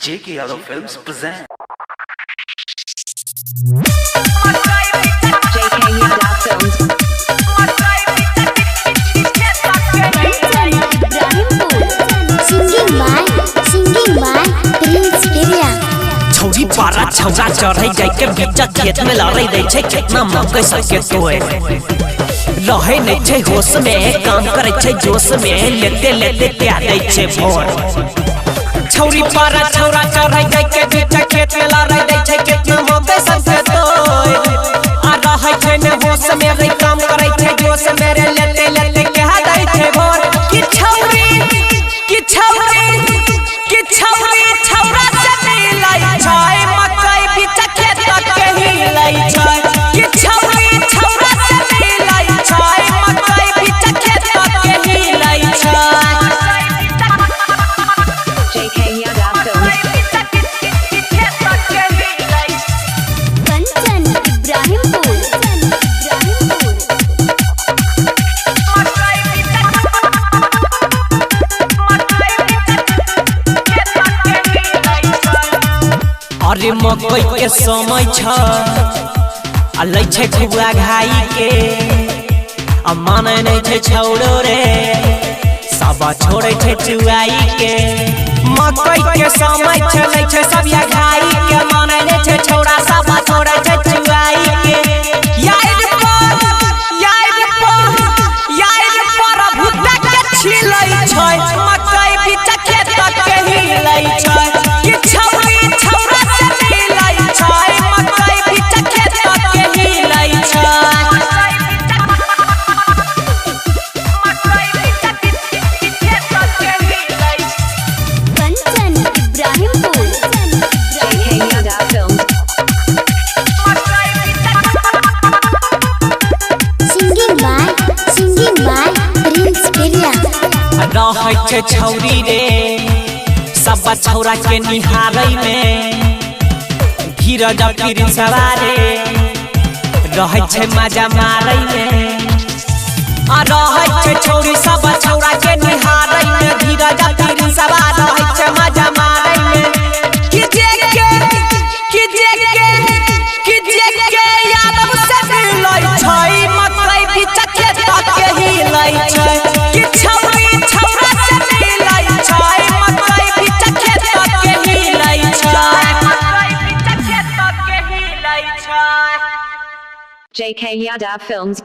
JK Yadav Films present. JK Yadav Films. Singing by Prince Keria. छौरी पारा छौरा चढ़ै जाय के बीच खेत में लड़ै दै छै कितना मकई सबके तोय रहे नै छै होश में काम करै छै जोश में लेते लेते क्या दै छै भोर छौरी पारा छौरा चढ़ै जाय के बीच खेत में लड़ै दै छै कितना मकई सबके तोय आ रहै छै नै होश में रे काम करै छै जोश में रे लेते लेते क्या दै छै भोर कि छौरी छौरा से मिलै छै मकई बीच खेत के हिलै छै कि छौरा से मिलै छै मकई बीच खेत के हिलै छै JK Yadav Films. Kanchan Ibrahimpur. अरे मकई के समय छ आ लै छै खुआ घाई के आ माने नै छै छौड़ो रे सब छोड़े छै चुआई के मकई के समय छ लै छै सब या घाई के माने नै छै छौड़ा सब छोड़े छै चुआई के याद पर भुट्टा के छिलै छै मकई बीच खेत के हिलै छै कि छौरा से मिलै छै मकई बीच खेत के हिलै छै Kanchan Ibrahimpur. JK Yadav Films. Singing by Prince Keria. रहै छै छौरी रे सब छौरा के निहारै में धीरज फिर सवारे रहै छै मजा मारै में आ रहै छै छौरी सब छौरा के निहारै में धीरज फिर सवार रहै छै मजा मारै में कि जेके यादव से मिलै छै मकई बीच खेत के हिलै छै कि छौरा से मिलै छै मकई बीच खेत के हिलै छै JK Yadav Films.